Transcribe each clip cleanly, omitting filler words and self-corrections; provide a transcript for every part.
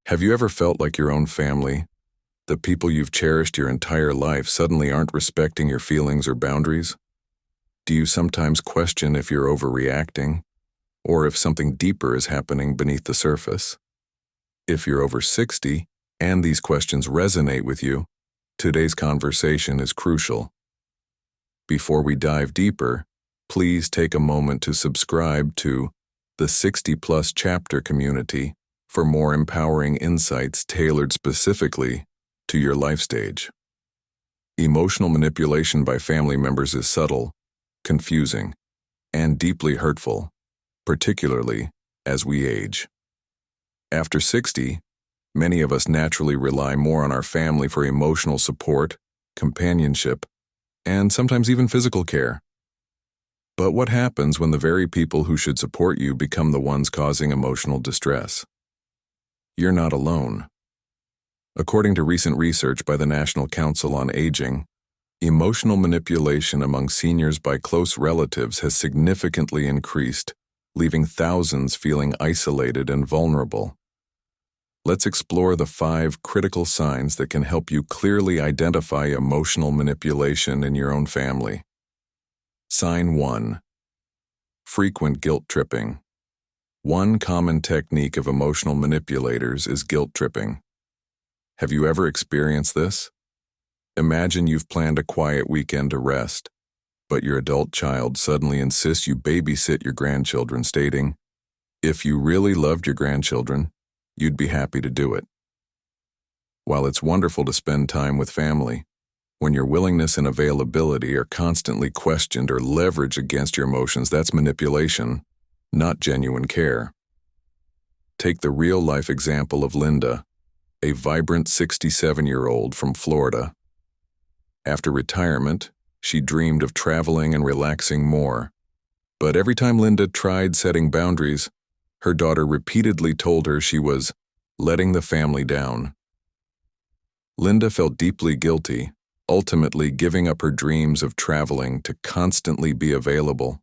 Have you ever felt like your own family, the people you've cherished your entire life, suddenly aren't respecting your feelings or boundaries? Do you sometimes question if you're overreacting, or if something deeper is happening beneath the surface? If you're over 60 and these questions resonate with you, today's conversation is crucial. Before we dive deeper, please take a moment to subscribe to the 60+ chapter community for more empowering insights tailored specifically to your life stage. Emotional manipulation by family members is subtle, confusing, and deeply hurtful, particularly as we age. After 60, many of us naturally rely more on our family for emotional support, companionship, and sometimes even physical care. But what happens when the very people who should support you become the ones causing emotional distress? You're not alone. According to recent research by the National Council on Aging, emotional manipulation among seniors by close relatives has significantly increased, leaving thousands feeling isolated and vulnerable. Let's explore the 5 critical signs that can help you clearly identify emotional manipulation in your own family. Sign 1. Frequent guilt tripping. One common technique of emotional manipulators is guilt tripping. Have you ever experienced this? Imagine you've planned a quiet weekend to rest, but your adult child suddenly insists you babysit your grandchildren, stating, "If you really loved your grandchildren, you'd be happy to do it." While it's wonderful to spend time with family, when your willingness and availability are constantly questioned or leveraged against your emotions, that's manipulation, not genuine care. Take the real-life example of Linda, a vibrant 67-year-old from Florida. After retirement, she dreamed of traveling and relaxing more. But every time Linda tried setting boundaries, her daughter repeatedly told her she was letting the family down. Linda felt deeply guilty, ultimately giving up her dreams of traveling to constantly be available,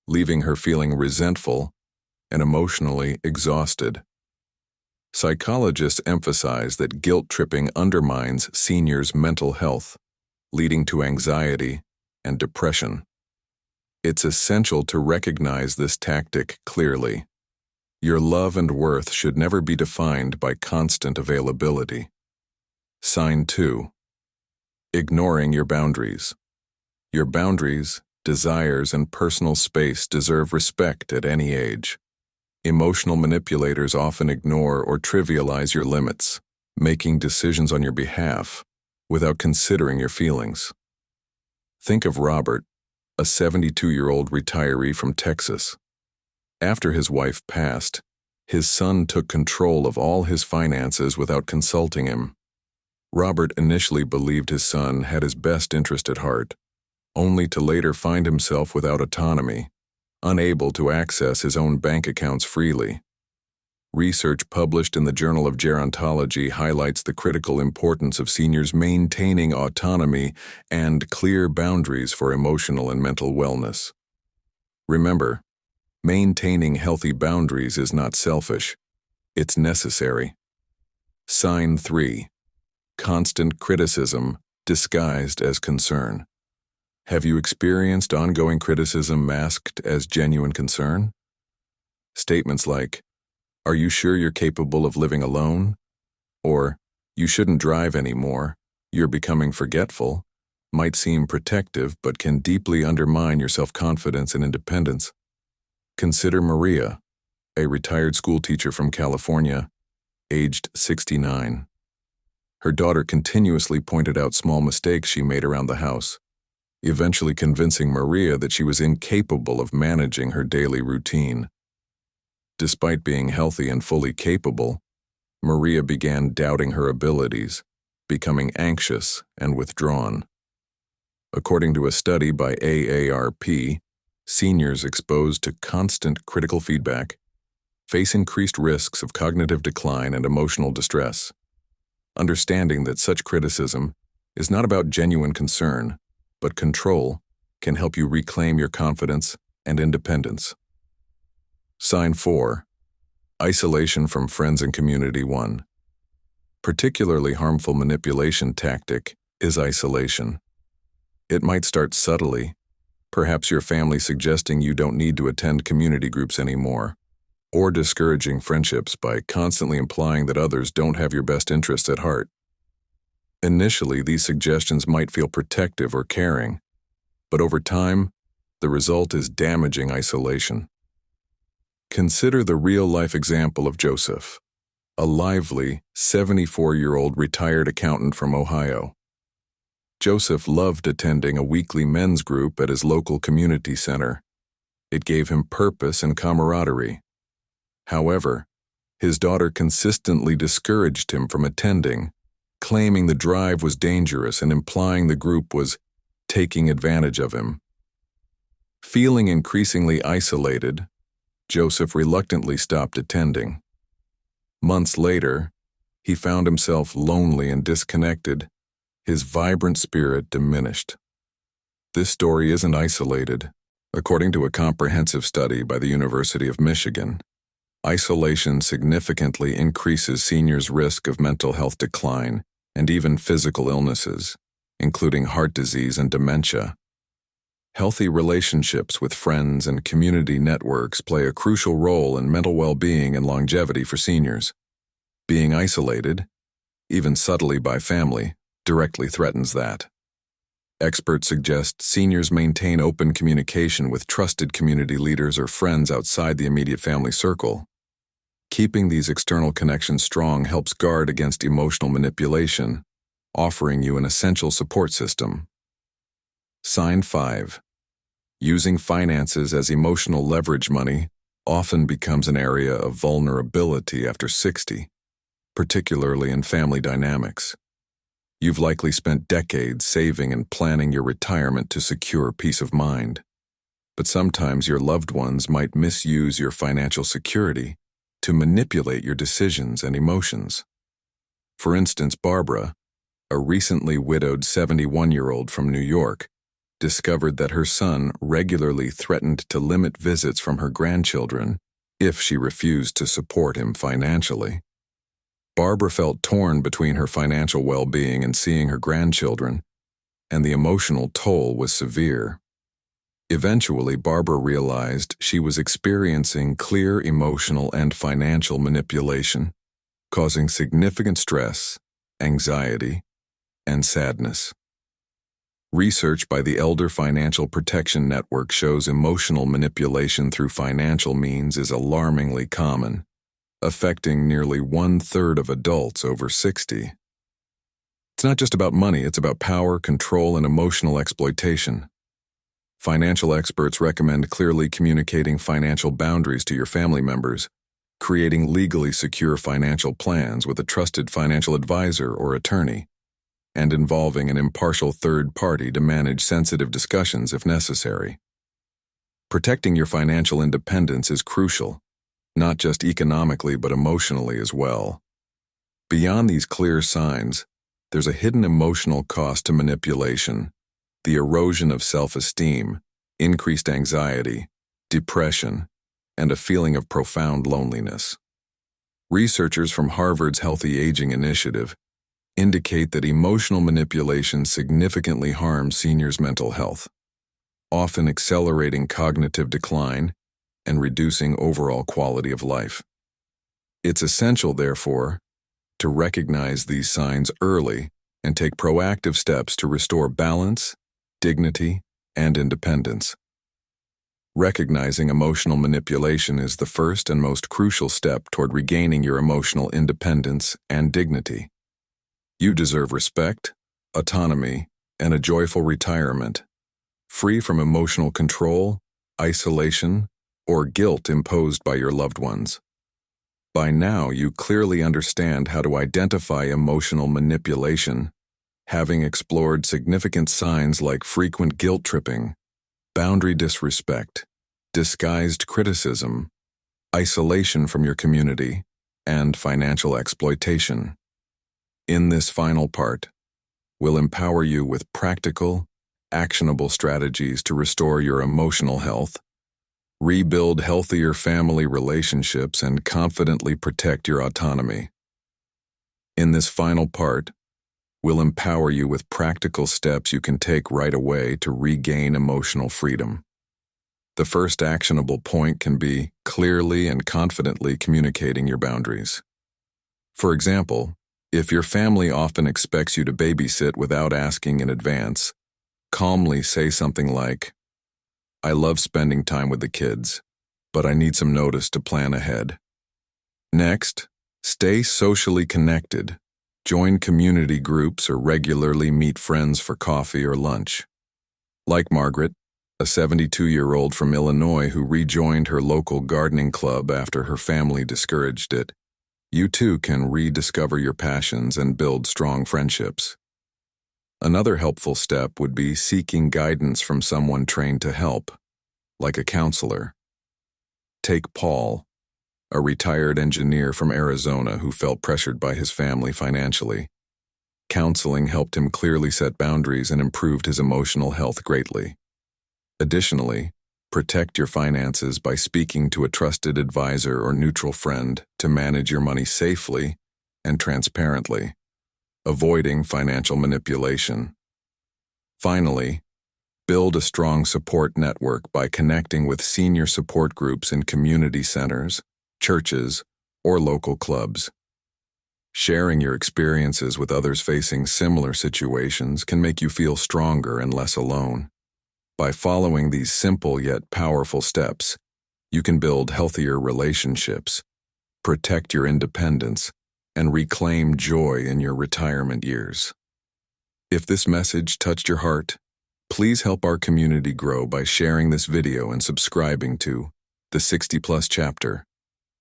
leaving her feeling resentful and emotionally exhausted. Psychologists emphasize that guilt tripping undermines seniors' mental health, leading to anxiety and depression. It's essential to recognize this tactic clearly. Your love and worth should never be defined by constant availability. Sign 2. Ignoring your boundaries. Your boundaries, desires, and personal space deserve respect at any age. Emotional manipulators often ignore or trivialize your limits, making decisions on your behalf without considering your feelings. Think of Robert, a 72-year-old retiree from Texas. After his wife passed, his son took control of all his finances without consulting him. Robert initially believed his son had his best interest at heart, only to later find himself without autonomy, unable to access his own bank accounts freely. Research published in the Journal of Gerontology highlights the critical importance of seniors maintaining autonomy and clear boundaries for emotional and mental wellness. Remember, maintaining healthy boundaries is not selfish, it's necessary. Sign 3. Constant criticism disguised as concern. Have you experienced ongoing criticism masked as genuine concern? Statements like, "Are you sure you're capable of living alone?" Or, "You shouldn't drive anymore, you're becoming forgetful," might seem protective but can deeply undermine your self-confidence and independence. Consider Maria, a retired school teacher from California, aged 69. Her daughter continuously pointed out small mistakes she made around the house, eventually convincing Maria that she was incapable of managing her daily routine. Despite being healthy and fully capable, Maria began doubting her abilities, becoming anxious and withdrawn. According to a study by AARP, seniors exposed to constant critical feedback face increased risks of cognitive decline and emotional distress. Understanding that such criticism is not about genuine concern, but control, can help you reclaim your confidence and independence. Sign 4. Isolation from friends and community. 1. Particularly harmful manipulation tactic is isolation. It might start subtly, perhaps your family suggesting you don't need to attend community groups anymore, or discouraging friendships by constantly implying that others don't have your best interests at heart. Initially, these suggestions might feel protective or caring, but over time, the result is damaging isolation. Consider the real-life example of Joseph, a lively, 74-year-old retired accountant from Ohio. Joseph loved attending a weekly men's group at his local community center. It gave him purpose and camaraderie. However, his daughter consistently discouraged him from attending, claiming the drive was dangerous and implying the group was taking advantage of him. Feeling increasingly isolated, Joseph reluctantly stopped attending. Months later, he found himself lonely and disconnected, his vibrant spirit diminished. This story isn't isolated. According to a comprehensive study by the University of Michigan, isolation significantly increases seniors' risk of mental health decline and even physical illnesses, including heart disease and dementia. Healthy relationships with friends and community networks play a crucial role in mental well-being and longevity for seniors. Being isolated, even subtly by family, directly threatens that. Experts suggest seniors maintain open communication with trusted community leaders or friends outside the immediate family circle. Keeping these external connections strong helps guard against emotional manipulation, offering you an essential support system. Sign 5. Using finances as emotional leverage money often becomes an area of vulnerability after 60, particularly in family dynamics. You've likely spent decades saving and planning your retirement to secure peace of mind. But sometimes your loved ones might misuse your financial security to manipulate your decisions and emotions. For instance, Barbara, a recently widowed 71-year-old from New York, discovered that her son regularly threatened to limit visits from her grandchildren if she refused to support him financially. Barbara felt torn between her financial well-being and seeing her grandchildren, and the emotional toll was severe. Eventually, Barbara realized she was experiencing clear emotional and financial manipulation, causing significant stress, anxiety, and sadness. Research by the Elder Financial Protection Network shows emotional manipulation through financial means is alarmingly common, affecting nearly 1/3 of adults over 60. It's not just about money, it's about power, control, and emotional exploitation. Financial experts recommend clearly communicating financial boundaries to your family members, creating legally secure financial plans with a trusted financial advisor or attorney, and involving an impartial third party to manage sensitive discussions if necessary. Protecting your financial independence is crucial, not just economically but emotionally as well. Beyond these clear signs, there's a hidden emotional cost to manipulation: the erosion of self-esteem, increased anxiety, depression, and a feeling of profound loneliness. Researchers from Harvard's HealthyAging initiative indicate that emotional manipulation significantly harms seniors' mental health, often accelerating cognitive decline and reducing overall quality of life. It's essential, therefore, to recognize these signs early and take proactive steps to restore balance, dignity, and independence. Recognizing emotional manipulation is the first and most crucial step toward regaining your emotional independence and dignity. You deserve respect, autonomy, and a joyful retirement, free from emotional control, isolation, or guilt imposed by your loved ones. By now, you clearly understand how to identify emotional manipulation, having explored significant signs like frequent guilt tripping, boundary disrespect, disguised criticism, isolation from your community, and financial exploitation. In this final part, we'll empower you with practical, actionable strategies to restore your emotional health, rebuild healthier family relationships, and confidently protect your autonomy. In this final part, we'll empower you with practical steps you can take right away to regain emotional freedom. The first actionable point can be clearly and confidently communicating your boundaries. For example, if your family often expects you to babysit without asking in advance, calmly say something like, "I love spending time with the kids, but I need some notice to plan ahead." Next, stay socially connected. Join community groups or regularly meet friends for coffee or lunch. Like Margaret, a 72-year-old from Illinois who rejoined her local gardening club after her family discouraged it, you too can rediscover your passions and build strong friendships. Another helpful step would be seeking guidance from someone trained to help, like a counselor. Take Paul, a retired engineer from Arizona who felt pressured by his family financially. Counseling helped him clearly set boundaries and improved his emotional health greatly. Additionally, protect your finances by speaking to a trusted advisor or neutral friend to manage your money safely and transparently, avoiding financial manipulation. Finally, build a strong support network by connecting with senior support groups in community centers, churches, or local clubs. Sharing your experiences with others facing similar situations can make you feel stronger and less alone. By following these simple yet powerful steps, you can build healthier relationships, protect your independence, and reclaim joy in your retirement years. If this message touched your heart, please help our community grow by sharing this video and subscribing to the 60+ chapter,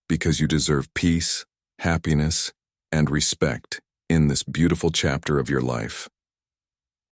because you deserve peace, happiness, and respect in this beautiful chapter of your life.